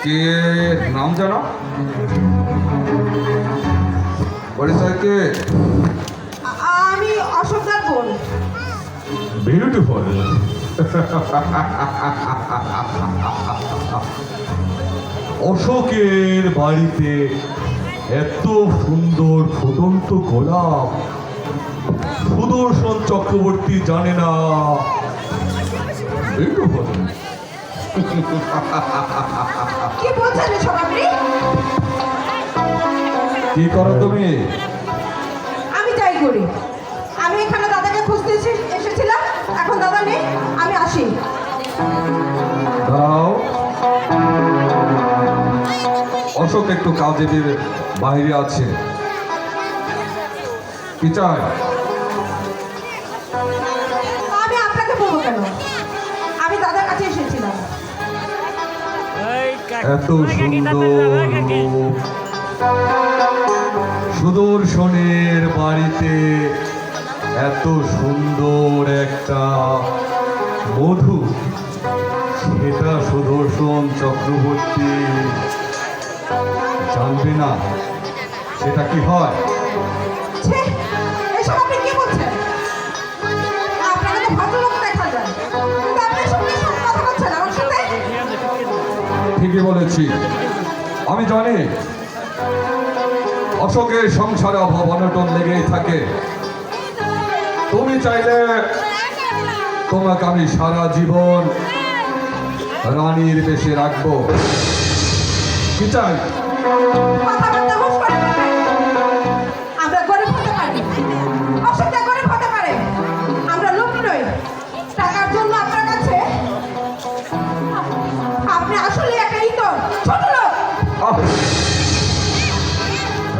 কে নাম জানো? পরিচয় কে? আমি অশোকদার বোন। বিউটিফুল। অশোকের বাড়িতে এত সুন্দর ফুটন্ত গোলাপ সুদর্শন চক্রবর্তী জানে না। বিউটিফুল। কি বলছেন এসব আপনি? কি করো তুমি? আমি তাই করি। আমি এখানে দাদাকে খুঁজতে এসেছিলাম, এখন দাদা নেই, আমি আসি। দাও। অশোক একটু কাজে বাইরে আছে। কি চাই? আমি আপনাকে বলবো কেন? আমি দাদার কাছে এসেছিলাম। এত সুন্দর রূপ সুদর্শনের বাড়িতে এত সুন্দর একটা মধু, সেটা সুদর্শন চক্রবর্তী জানবে না সেটা কি হয়? ছি, এসব আপনি কি বলছেন? আপনাকে তো ভদ্রলোক দেখা যায়, কিন্তু আপনি এসব নিয়ে সব কথা বলছেন আমার সাথে। ঠিকই বলেছি। আমি জানি অশোকের সংসারে অভাব অনটন লেগেই থাকে। তুমি চাইলে তোমাকে আমি সারা জীবন রানীর বেশে রাখবো। কি চাই? কথাবার্তা হুঁশ করে বলবেন। আমরা গরিব হতে পারি, অসুবিধা গরিব হতে পারে, আমরা লোক নই। টাকার জন্য আপনার কাছে আপনি আসলে একটা ইতর, ছোট লোক। আহ!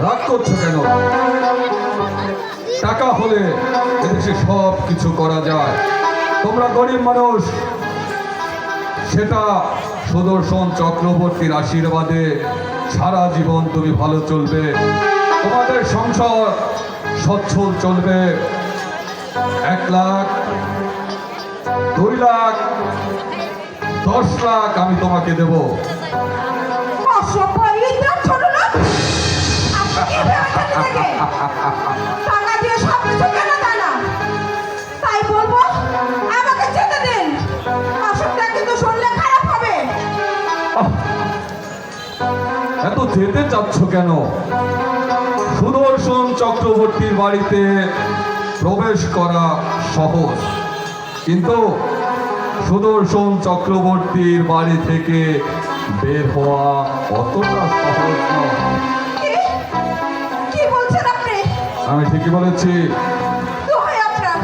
রাগ করছো কেন? টাকা হলে এদেশে সব কিছু করা যায়। তোমরা গরিব মানুষ, সেটা সুদর্শন চক্রবর্তীর আশীর্বাদে সারা জীবন তুমি ভালো চলবে, তোমাদের সংসার সচ্ছল চলবে। 1 লাখ, 2 লাখ, 10 লাখ আমি তোমাকে দেব। অসভ্য ইতর, ছোট লোক। আপনি কি ভেবেছেন নিজেকে? টাকা দিয়ে সব কিছু কেনা যায় না। তাই বলবো, আমাকে যেতে দিন। অসুখটা কিন্তু শুনলে খারাপ হবে। আহ! এত যেতে চাচ্ছ কেন? সুদর্শন চক্রবর্তীর বাড়িতে প্রবেশ করা সহজ, কিন্তু সুদর্শন চক্রবর্তীর বাড়ি থেকে বের হওয়া অতটা সহজ নয়। কি? কি বলছেন আপনি? আমি ঠিকই বলেছি। দোহাই আপনার,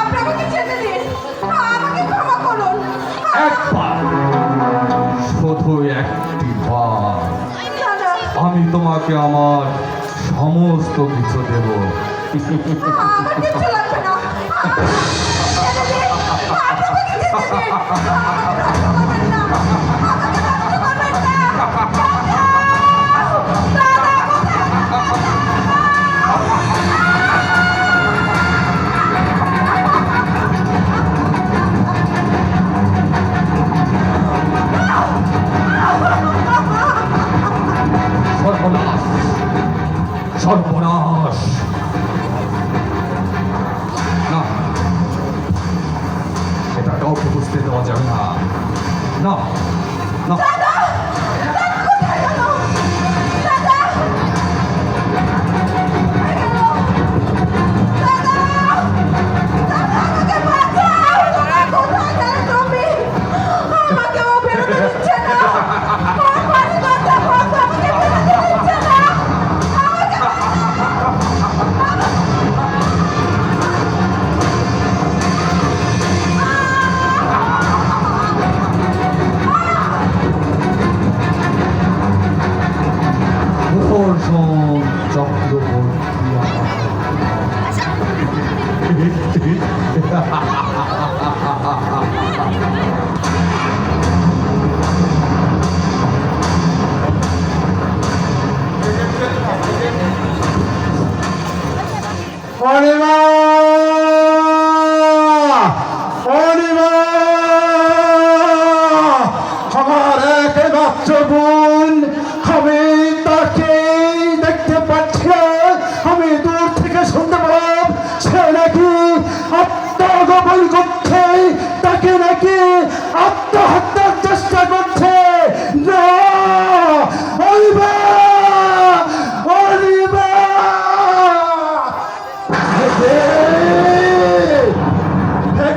আপনাকে কি যেতে দিন। আমাকে ক্ষমা করুন। একবার, শুধু একটি বার দাদা, আমি তোমাকে আমার সমস্ত কিছু দেব। আমার কিচ্ছু লাগবে না। যেতে দিন। আপনাকে কি যেতে দিন। আমাকে নষ্ট করবেন না। আমাকে নষ্ট করবেন না। সর্বনাশ, সর্বনাশ। না, এটা কাউকে বুঝতে দেওয়া যাবে না। না, না। আমাকে বাঁচাও। কোথায় গেলে তুমি? আমাকে ও বেরোতে দিচ্ছে না। ওর বাড়ি দরজা বন্ধ, আমাকে বেরোতে দিচ্ছে না। সুদর্শন চক্রবর্তী। অনিমা, অনিমা, আমার একমাত্র সে নাকি আত্মহত্যার চেষ্টা করছে। না, অলিভা, অলিভা!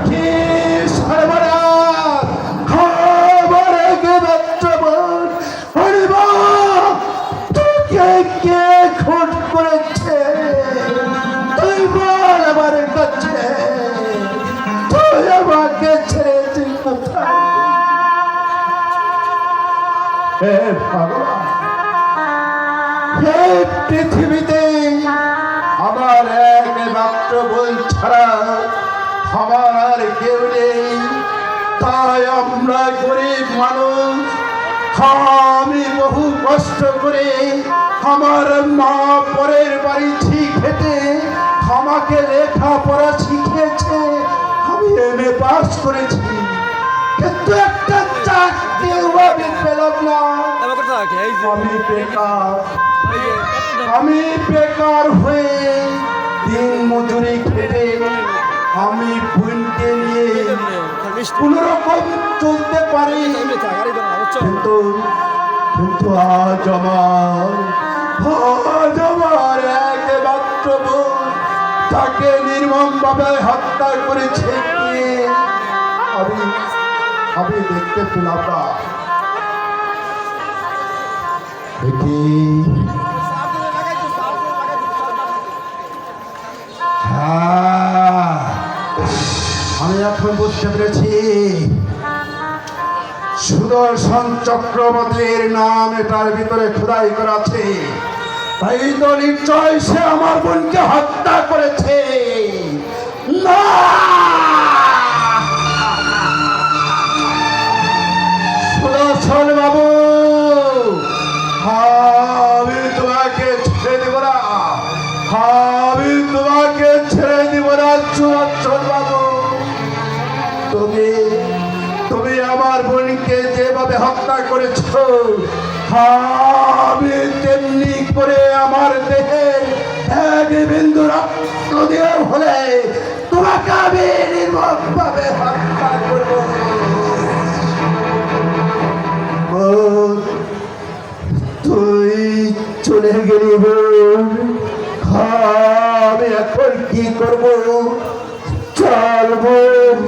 কি সর্বনাশ! আমার একে মাত্র বোন অলিভা, তোকে কে খুন করেছে? তুই বল আমার কাছে, তুই আমাকে ছেড়েছিস কোথায়? হে ভগবান, এই পৃথিবীতে আমার একমাত্র বোন ছাড়া আমার আর কেউ নেই। তাই আমরা গরিব মানুষ, আমি বহু কষ্ট করে আমার মা পরের বাড়ি খেটে আমাকে লেখাপড়া শিখিয়েছে। আমি এমএ পাস করেছি, কিন্তু একটা চাকরিও আমি পেলাম না। আমি বেকার, আমি বেকার হয়ে দিন মজুরি খেটে আমি বোনকে নিয়ে কোনোরকম চলতে পারি। কিন্তু কিন্তু আজ আমার একমাত্র বোন তাকে নির্মমভাবে হত্যা করেছে কে? আমি দেখতে পেলাম না। দেখি, হ্যাঁ, আমি এখন বুঝতে পেরেছি সুদর্শন চক্রবর্তীর নাম এটার ভিতরে খোদাই করা আছে। তাই তো নিশ্চয় সে আমার বোনকে হত্যা করেছে। না, সুদর্শন বাবু, আমি তোমাকে ছেড়ে দেব না, আমি তোমাকে ছেড়ে দিব না সুদর্শন বাবু। তুমি আমার বোনকে যেভাবে হত্যা করেছ, আমি তেমনি করে আমার দেহে এক বিন্দু রক্ত দিয়ে হলে তোমাকে আমি নির্মমভাবে হত্যা করব। তুই চলে গেলি বোন, আমি এখন কি করব? চল বোন,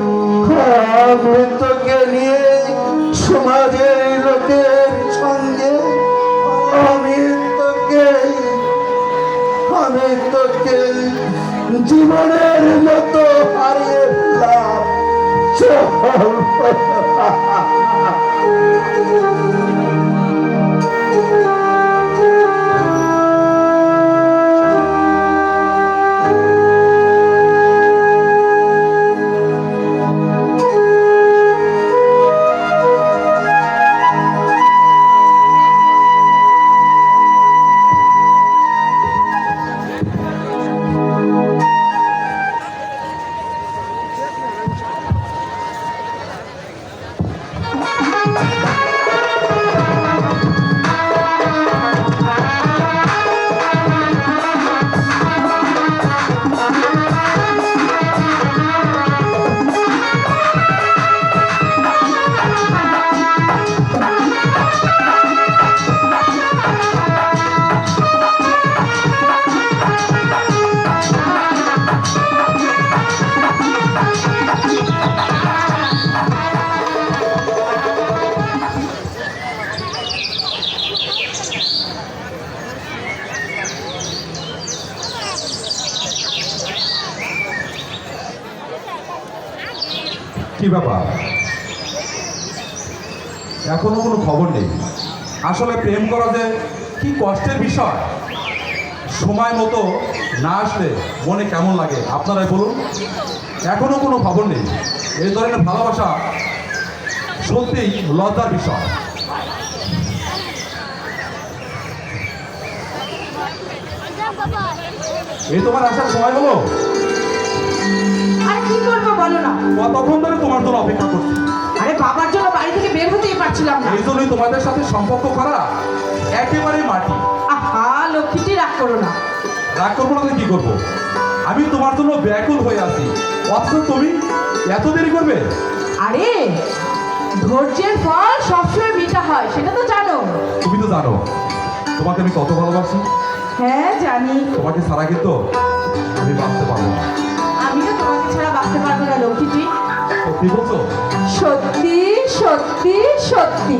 আমি তোকে নিয়ে সমাজের লোকের সঙ্গে আমি তোকে জীবনের মতো হারিয়ে ফেললাম। চল। কি ব্যাপার, এখনো কোনো খবর নেই? আসলে প্রেম করা যে কি কষ্টের বিষয়। সময় মতো না আসলে মনে কেমন লাগে আপনারাই বলুন। এখনো কোনো খবর নেই। এই ধরনের ভালোবাসা সত্যিই লজ্জার বিষয়। এই তোমার আসার সময় হলো? আর কি করবো বলো না? কতক্ষণ ধরে তোমার জন্য অপেক্ষা করছি। আরে বাবার জন্য বাড়ি থেকে বের হতেই পারছিলাম না। এই জন্যই তোমাদের সাথে সম্পর্ক করা একেবারে মাটি। আহা লক্ষ্মীটি, রাগ করো না। রাগ করবো না তো কি করবো? আমি তোমার জন্য ব্যাকুল হয়ে আছি, অথচ তুমি এত দেরি করবে? আরে ধৈর্যের ফল সবসময় মিঠা হয়, সেটা তো জানো। তুমি তো জানো তোমাকে আমি কত ভালোবাসি। হ্যাঁ জানি। তোমাকে ছাড়া কিন্তু আমি বাঁচতে পারবো না। আমিও তোমাকে ছাড়া বাঁচতে পারবো না লক্ষ্মীটি। সত্যি বলছো? সত্যি সত্যি সত্যি।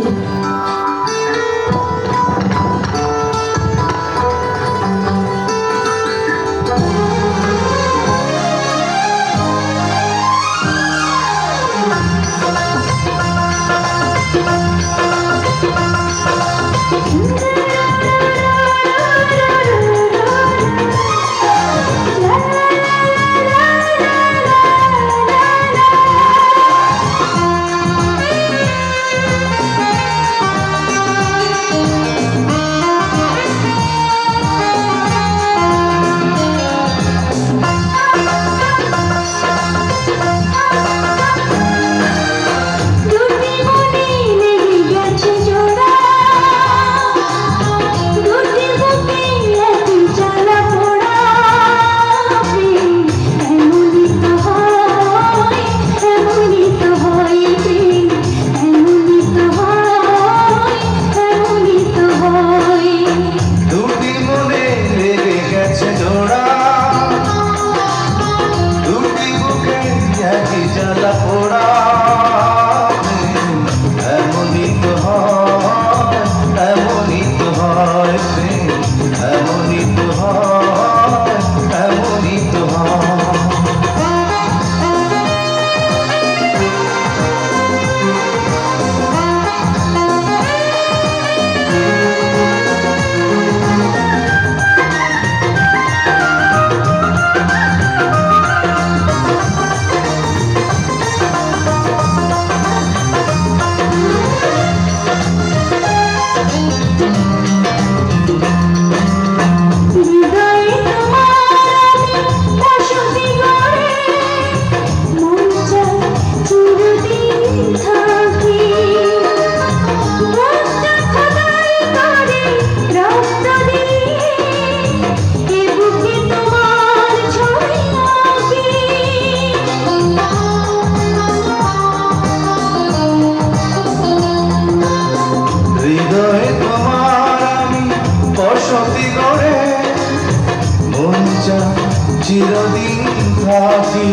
চিরদিন থাকি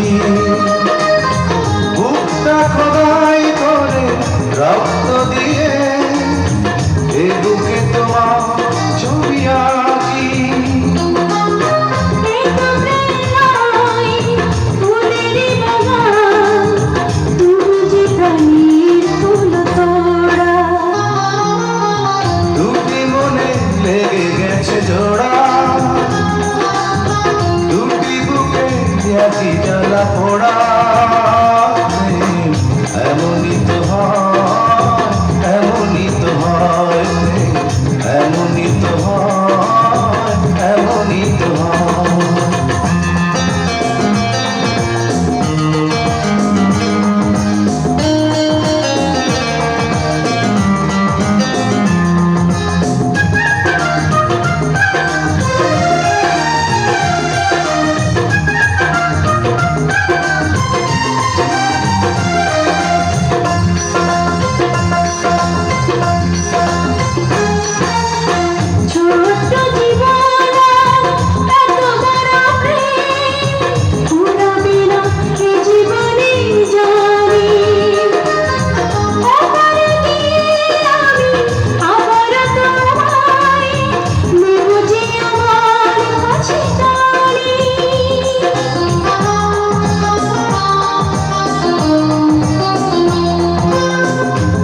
বুকটা খোদাই করে রক্ত দিয়ে এ বুকে তোমার ছবি আঁকি দুটি মনে লেগে গেছে জোড়া কি জ্বালা পোড়া এমনই তো হয় এমনই তো হয় এমনই তো হয় এমনই তো হয়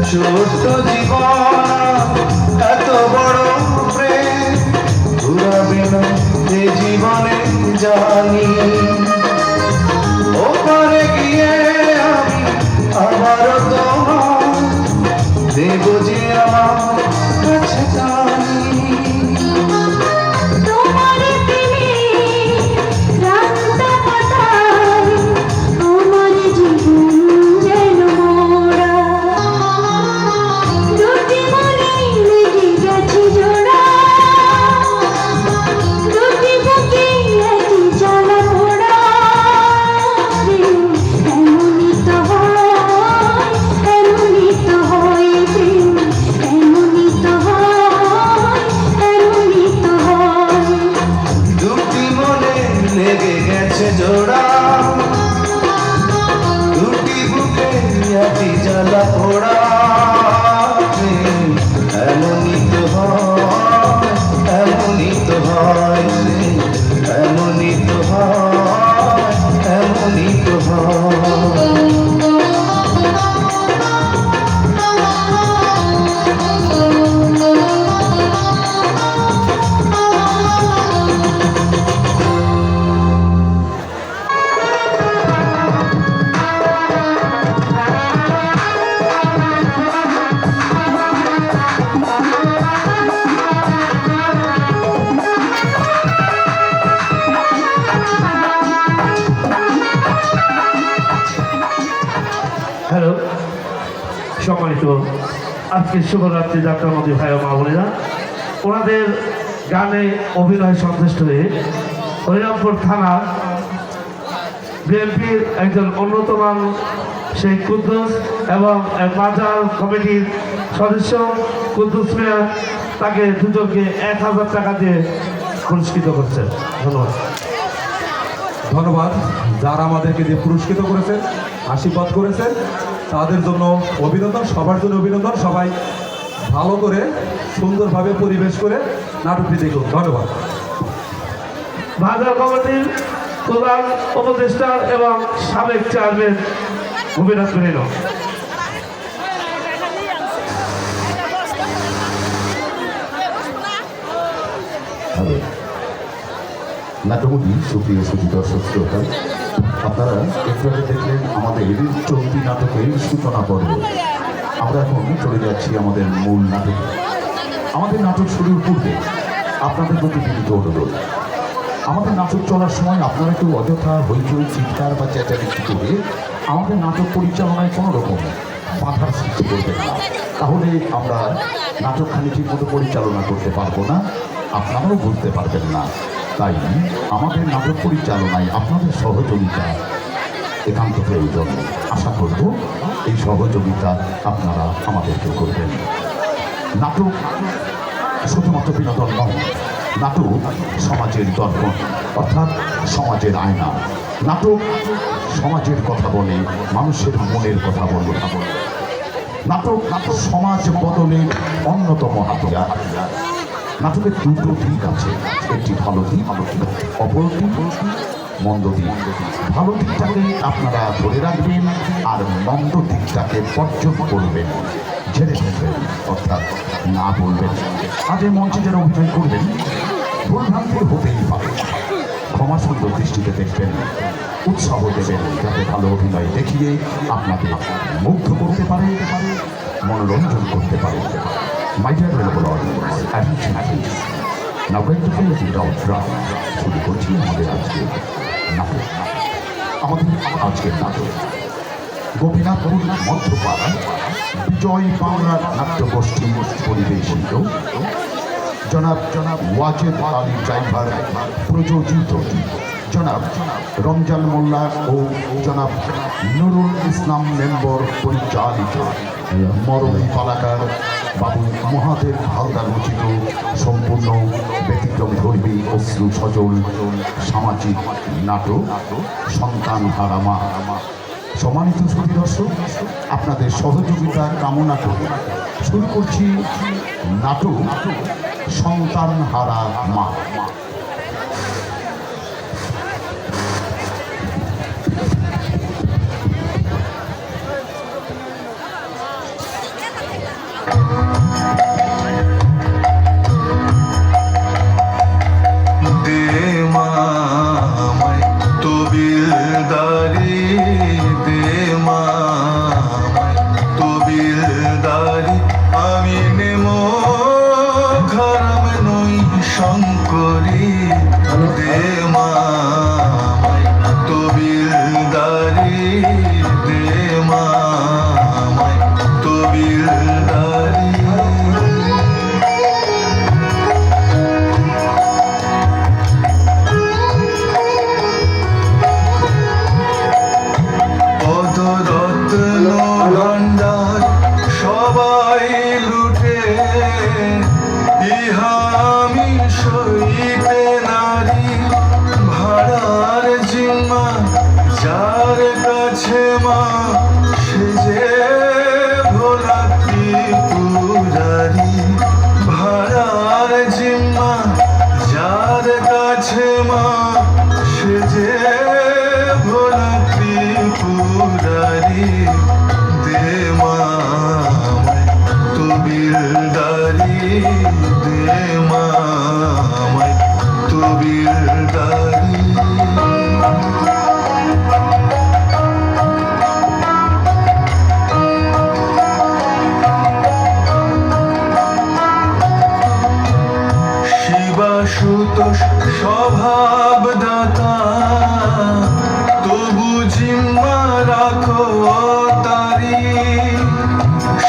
ছোট্ট জীবন এত বড় প্রেম ঘুরাবে না এ জীবনে জানি ওপারে গিয়ে আমি আবার তোমার দেব যে আমার কাছে জানি দুটি কয়লা পোড়া এমনই তো হয়, এমনই তো হয়, এমনই তো হয়, এমনই তো হয়। হ্যালো, সম্মানিত আজকে শুভরাত্রি যাত্রার মধ্যে ভাই ও মা বোনেরা, ওনাদের গানে অভিনয় সন্তুষ্ট হয়ে হরিরামপুর থানা বিএনপির একজন অন্যতম সেই কুদ্দুস এবং মাজার কমিটির সদস্য কুদ্দুস মিয়া তাকে দুজনকে 1000 টাকা দিয়ে পুরস্কৃত করছেন। ধন্যবাদ। ধন্যবাদ যারা আমাদেরকে দিয়ে পুরস্কৃত করেছেন, আশীর্বাদ করেছেন, তাদের জন্য অভিনন্দন, সবার জন্য অভিনন্দন। সবাই ভালো করে সুন্দরভাবে পরিবেশ করে নাটকটি দেখুন। ধন্যবাদ। বাজার কমিটির প্রধান উপদেষ্টা এবং সাবেক চেয়ারম্যান গোপীনাথ মেনন। হ্যালো নাট্যমন্ত্রী, সুপ্রিয় সুধী দর্শক শ্রোতা, আপনারা একটু আগে দেখলেন আমাদের চলতি নাটকের সূচনা পর্ব। আমরা এখন চলে যাচ্ছি আমাদের মূল নাটকে। আমাদের নাটক শুরুর পূর্বে আপনাদের প্রতি বিনীত অনুরোধ, আমাদের নাটক চলার সময় আপনারা কেউ অযথা হইচই, চিৎকার বা চেঁচামেচি করে আমাদের নাটক পরিচালনায় কোনো রকম বাধার সৃষ্টি করবেন না, তাহলে আমরা নাটকখানি ঠিকমতো পরিচালনা করতে পারবো না, আপনারাও বুঝতে পারবেন না। তাই আমাদের নাটক পরিচালনায় আপনাদের সহযোগিতা একান্ত প্রয়োজন। আশা করব এই সহযোগিতা আপনারা আমাদেরকে করবেন। নাটক শুধুমাত্র বিনোদন নয়, নাটক সমাজের দর্পণ, অর্থাৎ সমাজের আয়না। নাটক সমাজের কথা বলে, মানুষের মনের কথা বলে। নাটক সমাজ বদলের অন্যতম হাতিয়ার। নাটকের দুটো দিক আছে, একটি ভালো দিক, অপরটি মন্দ দিক। ভালো দিকটাকে আপনারা ধরে রাখবেন আর মন্দ দিকটাকে বর্জন করবেন, ঝেড়ে ফেলবেন, অর্থাৎ না বলবেন। আজ এই মঞ্চে যারা অভিনয় করবেন, ভুলভ্রান্তি হতেই পারে, ক্ষমা সুন্দর দৃষ্টিতে দেখবেন, উৎসাহ দেবেন, যাতে ভালো অভিনয় দেখিয়ে আপনাকে মুগ্ধ করতে পারে, মনোরঞ্জন করতে পারে। My dear available audience, attention please. Now going to play the drama. শুরু করছি আমাদের আজকের নাটক। আজকের নাটক গোপীনাথপুর মধ্যপাড়া বিজয় বাংলার নাট্যগোষ্ঠী পরিবেশিত জনাব ওয়াজেদ আলী ড্রাইভার প্রযোজিত, জনাব রমজান মোল্লা ও জনাব নুরুল ইসলাম মেম্বর পরিচালিত মরম পালাকার বাবু মহাদেব হালদার রচিত সম্পূর্ণ ব্যতিক্রম ধর্মী অশ্রু সজল সামাজিক নাটক সন্তান হারা মা। সম্মানিত সুধী দর্শক, আপনাদের সহযোগিতা কামনা করে শুরু করছি নাটক সন্তান হারা মা। আমি নেমো ঘরম নই শঙ্করী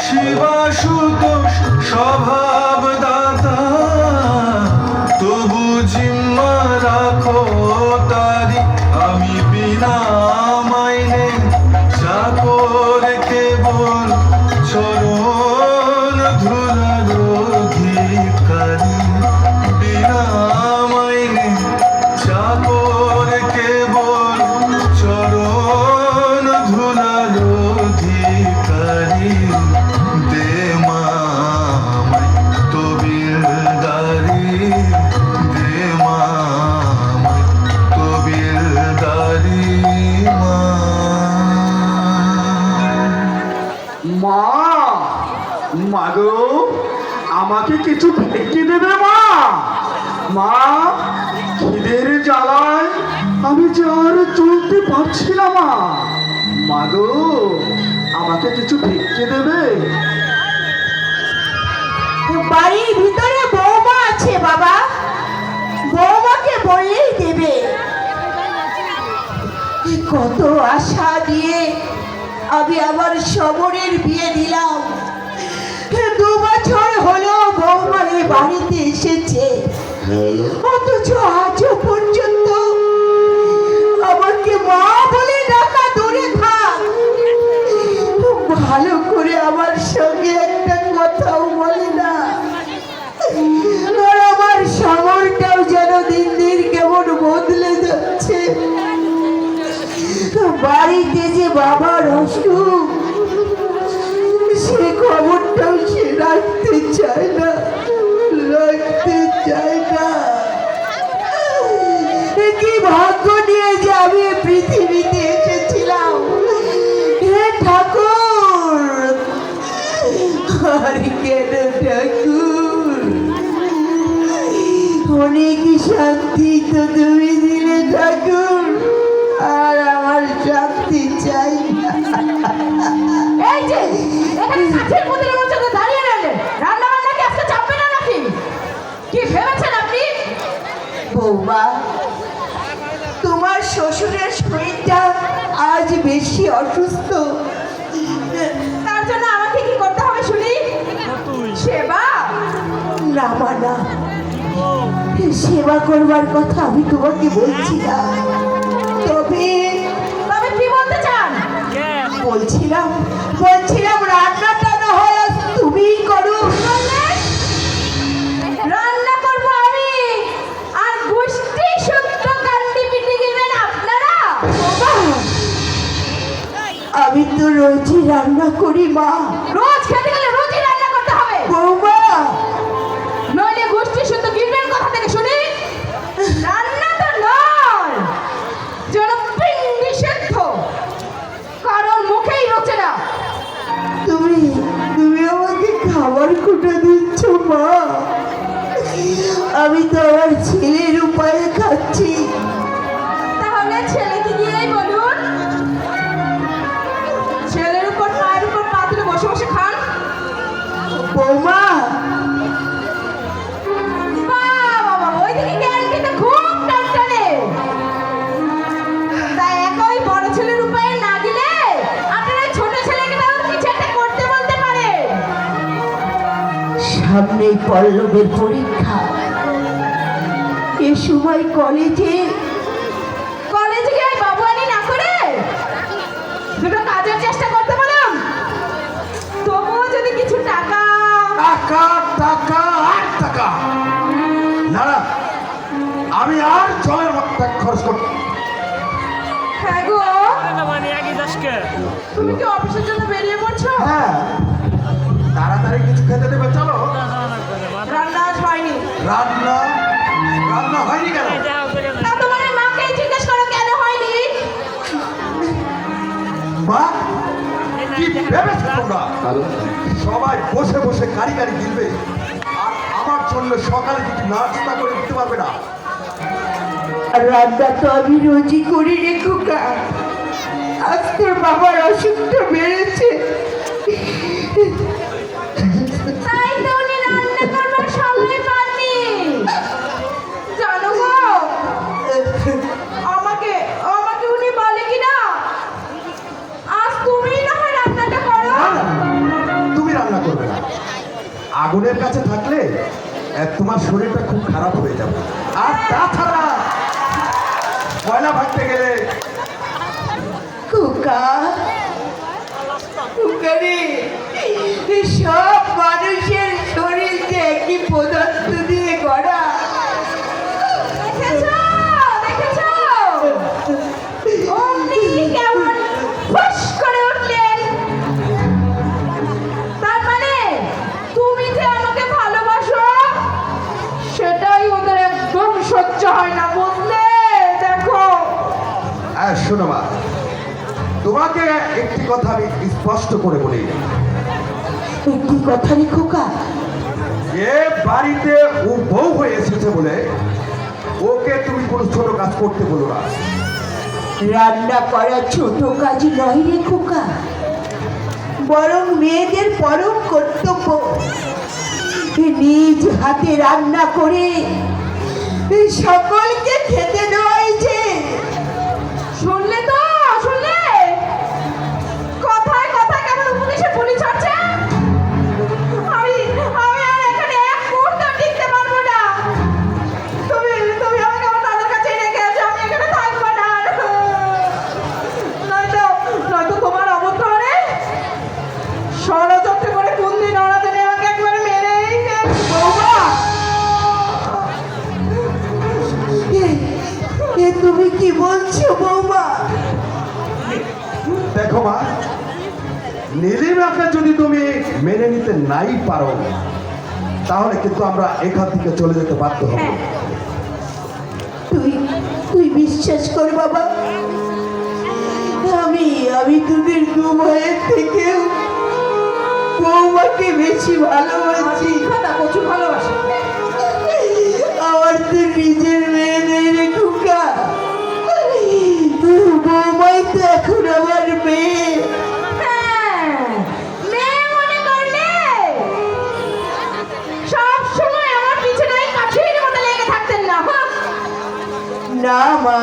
শিবাশুতোষ স্বভাব দাতা তবু জিম্মা রাখো তারি আমি বিনা মাইনে চাকর কেবল চরণ ধুলার অধিকারী বিনা মাইনে চাকর কেবল চরণ ধুলার অধিকারী দে মামাই তবিলদারি দে মামাই তবিলদারি মা মাগো আমাকে কিছু ফেঁকে দেবে মা মা খিদের জ্বালায় আমি যে আর চলতে পারছি না মা মাগো আমাকে কিছু ফেঁকে দেবে বাড়ির ভিতরে বৌমা আছে বাবা, বৌমাকে বললেই দেবে। কত আশা দিয়ে আমি আমার সমরের বিয়ে দিলাম, 2 বছর হলো বৌমা এই বাড়িতে এসেছে, অথচ আজও পর্যন্ত আমাকে মা বলে ডাকা দূরে থাক, ভালো করে আমার সঙ্গে একটা কথাও বলে না। আর আমার সমরটাও যেন দিন দিন কেমন বদলে যাচ্ছে। বাড়িতে যে বাবার অসুখ সে খবরটাও সে রাখতে চায় না, রাখতে চায় না। কি ভাগ্য নিয়ে যে আমি পৃথিবীতে এসেছিলাম, হে ঠাকুর, আর কেন ঠাকুর, অনেক শান্তি তো তুমি দিলে ঠাকুর, আর আমার শান্তি চাই না। এই যে এখানে কাছের মন্দিরের মধ্যে দাঁড়িয়ে রইলেন, রান্না বান্না কি আজকে চাপবে না নাকি? কি ভেবেছেন আপনি? বৌমা, তোমার শ্বশুরের শরীরটা আজ বেশি অসুস্থ, তার জন্য আমাকে কি করতে হবে শুনি? সেবা? না মানা, সেবা করবার কথা আমি তোমাকে বলছি না, তবে তবে কি বলতে চান? বলছিলাম রান্নাটা না হয় আজ তুমিই করো। রান্না করবো আমি, আর গোষ্ঠী সূত্র কান্ডি পিটি গেলেন আপনারা। বাবা, আমি তো রোজই রান্না করি মা। রোজ খেতে গেলে রোজই রান্না করতে হবে, বৌমা, নইলে গোষ্ঠী সূত্র গিলবেন কথা থেকে শুনি। রান্না তো নয়, যেন পিণ্ডি সেদ্ধ, কারণ মুখেই রোচে না। তুমি আমাকে খাবার খুঁটে দিচ্ছ মা, আমি তো আমার ছেলের উপায়ে খাচ্ছি। তাহলে ছেলেকে গিয়েই বলুন, ছেলের উপর পায়ের উপর পা তুলে বসে বসে খান। বৌমা, বাবা, ওইদিকে গ্যারান্টিতে খুব টানটানে। তাই একই বড় ছেলের উপায়ে না গেলে আপনারা ছোট ছেলেকে তাও কিছু একটা করতে বলতে পারে। সামনেই পল্লবের পরীক্ষা, এ সময় কলেজে গিয়ে বাবুয়ানি না করে দুটো কাজের চেষ্টা করতে বলুন, তবুও যদি কিছু টাকা। টাকা টাকা আর টাকা না না, আমি আর জলের মধ্যে খরচ করতে। হ্যাঁ গো, তুমি কি অফিসের জন্য বেরিয়ে পড়ছো? হ্যাঁ, তাড়াতাড়ি কিছু খেতে দেবে চলো। রান্না আজ হয়নি। রান্না রান্না হয়নি কেন? তা তোমার মাকে জিজ্ঞেস করো কেন হয়নি। মা কি ভেবেছো তোমরা? সবাই বসে বসে গাড়ি গাড়ি গিলবে, আর আমার জন্য সকালে কিছু নাস্তা করে দিতে পারবে না? রান্না তো আমি রোজই করি রে খোকা, আজ তোর বাবার অসুখটা বেড়েছে, তাই তো উনি রান্না করবার সময় পাননি। জানো গো, আমাকে উনি বলে কি না, আজ তুমি না হয় রান্নাটা করো। আগুনের কাছে থাকলে তোমার শরীরটা খুব খারাপ হয়ে যাবে। আর তাছাড়া কয়লা ভাঙতে গেলে খোকা খোকারে, সব মানুষের শরীর যে একই পদার্থ দিয়ে গড়া। দেখেছো দেখেছো অমনি কেমন ফুস করে উঠলেন। তার মানে তুমি যে আমাকে ভালোবাসো সেটাই ওদের একদম সহ্য হয় না, বুঝলে? দেখো শোনো মা, তোমাকে একটি কথা আমি স্পষ্ট করে বলি, একটি কথা রে খোকা, এ বাড়িতে ও বউ হয়ে এসেছে বলে ওকে তুমি কোনো ছোট কাজ করতে বলো না। রান্না করা ছোট কাজ নয় রে খোকা, বরং মেয়েদের পরম কর্তব্য। নিজ হাতে রান্না করে সকলকে খেতে দেওয়াই যে। শুনলে তো, শুনলে? কথায় কথায় কেমন উপদেশে পুলিশ হচ্ছে। আমি আমি আর এখানে এক মুহূর্ত টিকতে পারবো না। তুমি তুমি আমাকে আমার দাদার কাছে রেখে আসো, আমি এখানে থাকবো না। নয়তো তোমার অবতরণে ষড়যন্ত্র করে কোন দিন ওরা দিনে আমাকে একবারে মেরেই ফেলবে। বৌমা, এ তুমি কি বলছো বৌমা? দেখো মা, নীলিমাকে যদি তুমি মেনে নিতে নাই পারো তাহলে কিন্তু আমরা এখান থেকে চলে যেতে বাধ্য হব। তুই তুই বিশ্বাস কর বাবা, আমি তোদের দু ভাইয়ের থেকেও বৌমাকে বেশি ভালোবাসি। কথা প্রচুর ভালোবাসে। আমার তো নিজের মেয়ে নেই রে খোকা, বৌমাই তো এখন আমার মেয়ে। হ্যাঁ, মেয়ে মনে করলে সব সময় আমার পিছনে ওই কাঠির মতো লেগে থাকতেন না। না মা,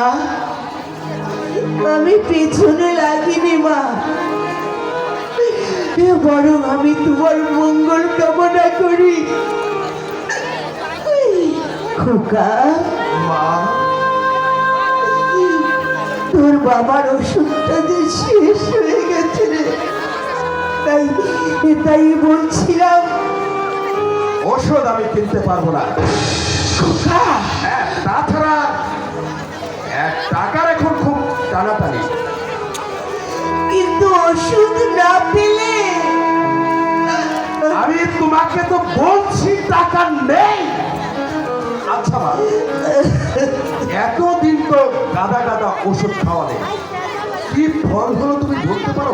আমি পেছনে লাগিনি মা, বরং আমি তোমার মঙ্গল কামনা করি। খোকা, মা, তোর বাবার ওষুধটা যে শেষ হয়ে গেছে রে, তাই বলছিলাম। ওষুধ আমি কিনতে পারবো না। খোকা, হ্যাঁ, তাছাড়া টাকার এখন খুব টানাটানি। কিন্তু ওষুধ না পেলে আমি তোমাকে তো বলছি টাকা নেই। আচ্ছা মা, এতদিন তো গাদা গাদা ওষুধ খাওয়ালে কি ফল হলো তুমি বলতে পারো?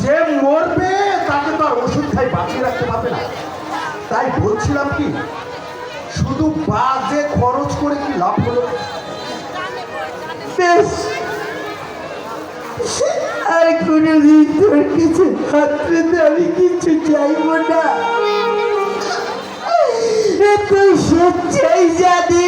যে মরবে তাকে তো আর ওষুধ খাই বাঁচিয়ে রাখতে পারবে না। তাই বলছিলাম কি, শুধু বাজে খরচ করে কি লাভ হলো? বেশ, আর কোনোদিন তোর কাছে হাত পেতে আমি কিছু চাইবো না। তুই সচ্চাই যা দিবি